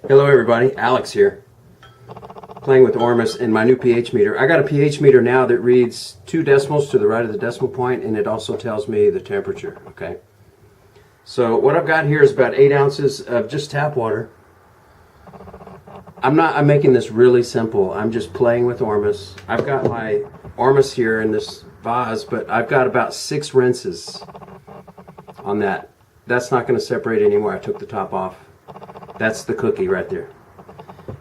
Hello everybody, Alex here, playing with Ormus and my new pH meter. I got a pH meter now that reads 2 decimals to the right of the decimal point, and it also tells me the temperature, okay? So what I've got here is about 8 ounces of just tap water. I'm making this really simple. I'm just playing with Ormus. I've got my Ormus here in this vase, but I've got about 6 rinses on that. That's not going to separate anymore. I took the top off. That's the cookie right there.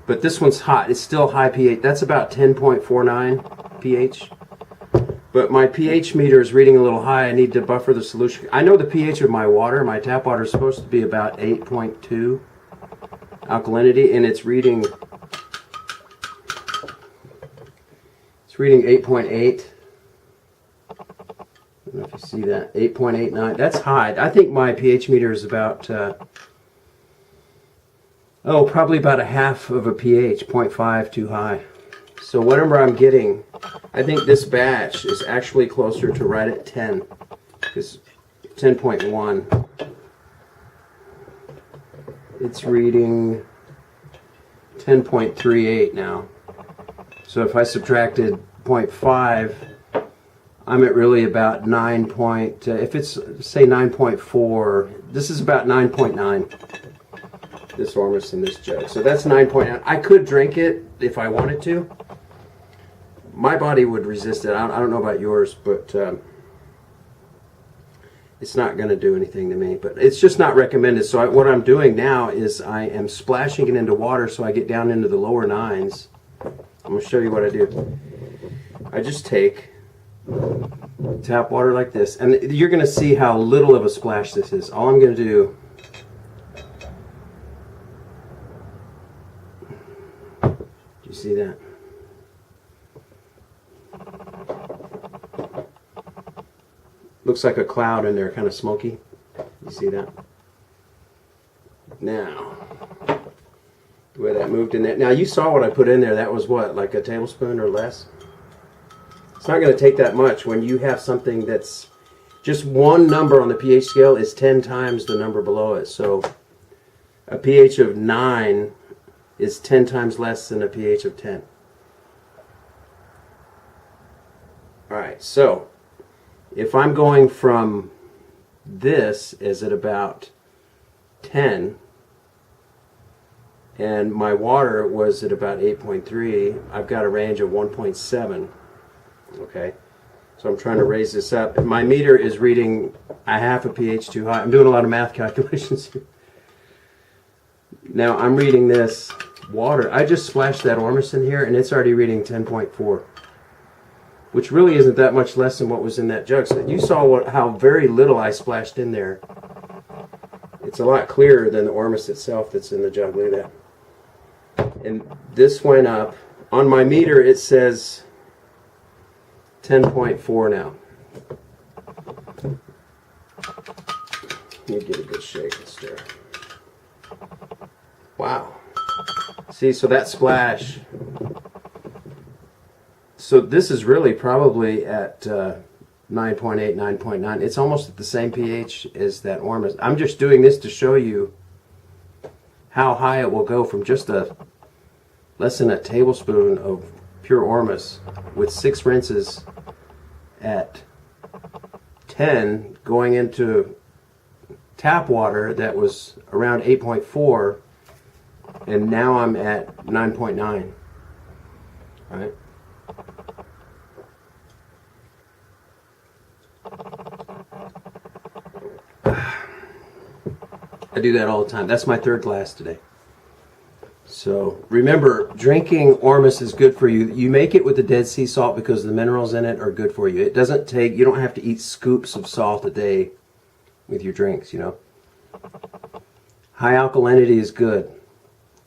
But this one's hot. It's still high pH. That's about 10.49 pH. But my pH meter is reading a little high. I need to buffer the solution. I know the pH of my water, my tap water, is supposed to be about 8.2 alkalinity, and it's reading 8.8. I don't know if you see that. 8.89. That's high. I think my pH meter is about probably about a half of a pH, 0.5 too high. So whatever I'm getting, I think this batch is actually closer to right at 10, because 10.1. It's reading 10.38 now. So if I subtracted 0.5, I'm at really about 9 point, if it's say 9.4, this is about 9.9. This Ormus in this jug. So that's 9.9. I could drink it if I wanted to. My body would resist it. I don't know about yours, but it's not going to do anything to me. But it's just not recommended. So what I'm doing now is I am splashing it into water so I get down into the lower 9s. I'm going to show you what I do. I just take tap water like this. And you're going to see how little of a splash this is. All I'm going to do, you see that? Looks like a cloud in there, kind of smoky. You see that? Now, the way that moved in there. Now, you saw what I put in there. That was what, like a tablespoon or less? It's not going to take that much when you have something that's just one number on the pH scale is 10 times the number below it. So a pH of 9 is 10 times less than a pH of 10. Alright, so if I'm going from this is at about 10 and my water was at about 8.3, I've got a range of 1.7. Okay, so I'm trying to raise this up. My meter is reading a half a pH too high. I'm doing a lot of math calculations here. Now I'm reading this water. I just splashed that Ormus in here and it's already reading 10.4, which really isn't that much less than what was in that jug. So you saw how very little I splashed in there. It's a lot clearer than the Ormus itself that's in the jug. Look at that. And this went up. On my meter it says 10.4 now. Let me get a good shake and stir. Wow. See, so that splash. So this is really probably at 9.8, 9.9. It's almost at the same pH as that Ormus. I'm just doing this to show you how high it will go from just less than a tablespoon of pure Ormus with 6 rinses at 10 going into tap water that was around 8.4, and now I'm at 9.9. Right? I do that all the time. That's my 3rd glass today. So remember, drinking Ormus is good for you. You make it with the Dead Sea salt because the minerals in it are good for you. It doesn't take, you don't have to eat scoops of salt a day with your drinks, you know. High alkalinity is good.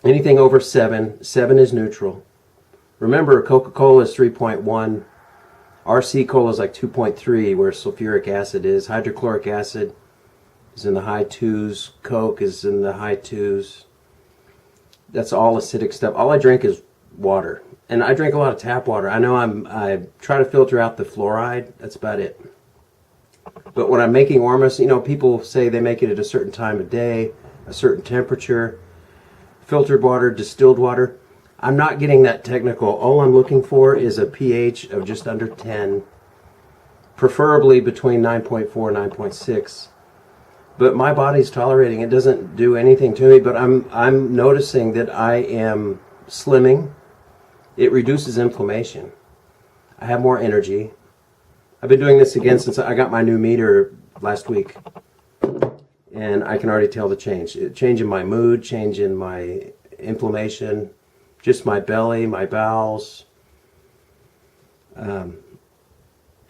Anything over 7 is neutral. Remember, Coca-Cola is 3.1. RC Cola is like 2.3, where sulfuric acid is. Hydrochloric acid is in the high 2s. Coke is in the high 2s. That's all acidic stuff. All I drink is water. And I drink a lot of tap water. I know I try to filter out the fluoride. That's about it. But when I'm making Ormus, you know, people say they make it at a certain time of day, a certain temperature. filtered water, distilled water. I'm not getting that technical. All I'm looking for is a pH of just under 10, preferably between 9.4 and 9.6. But my body's tolerating it. Doesn't do anything to me, but I'm noticing that I am slimming. It reduces inflammation. I have more energy. I've been doing this again since I got my new meter last week. And I can already tell the change. Change in my mood, change in my inflammation, just my belly, my bowels.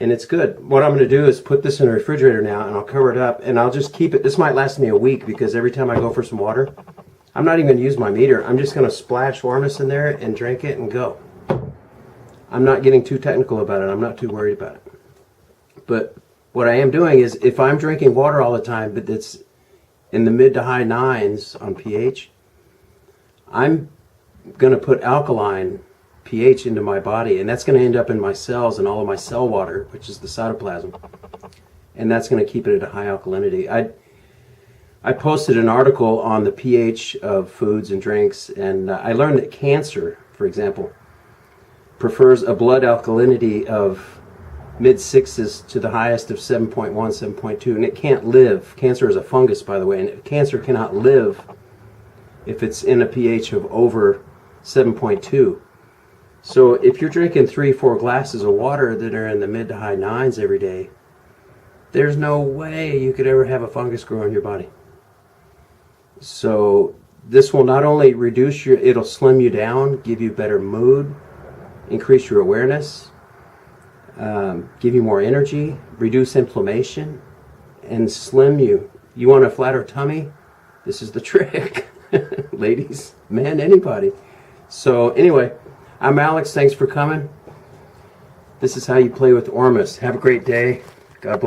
And it's good. What I'm going to do is put this in a refrigerator now, and I'll cover it up, and I'll just keep it. This might last me a week, because every time I go for some water, I'm not even going to use my meter. I'm just going to splash Ormus in there and drink it and go. I'm not getting too technical about it. I'm not too worried about it. But what I am doing is, if I'm drinking water all the time, but it's in the mid to high 9s on pH, I'm going to put alkaline pH into my body, and that's going to end up in my cells and all of my cell water, which is the cytoplasm, and that's going to keep it at a high alkalinity. I posted an article on the pH of foods and drinks, and I learned that cancer, for example, prefers a blood alkalinity of mid-6s to the highest of 7.1, 7.2, and it can't live. Cancer is a fungus, by the way, and cancer cannot live if it's in a pH of over 7.2. So if you're drinking 3-4 glasses of water that are in the mid to high 9s every day, there's no way you could ever have a fungus grow in your body. So this will not only reduce it'll slim you down, give you better mood, increase your awareness, give you more energy, reduce inflammation, and slim you. You want a flatter tummy? This is the trick. Ladies, men, anybody. So anyway, I'm Alex. Thanks for coming. This is how you play with Ormus. Have a great day. God bless.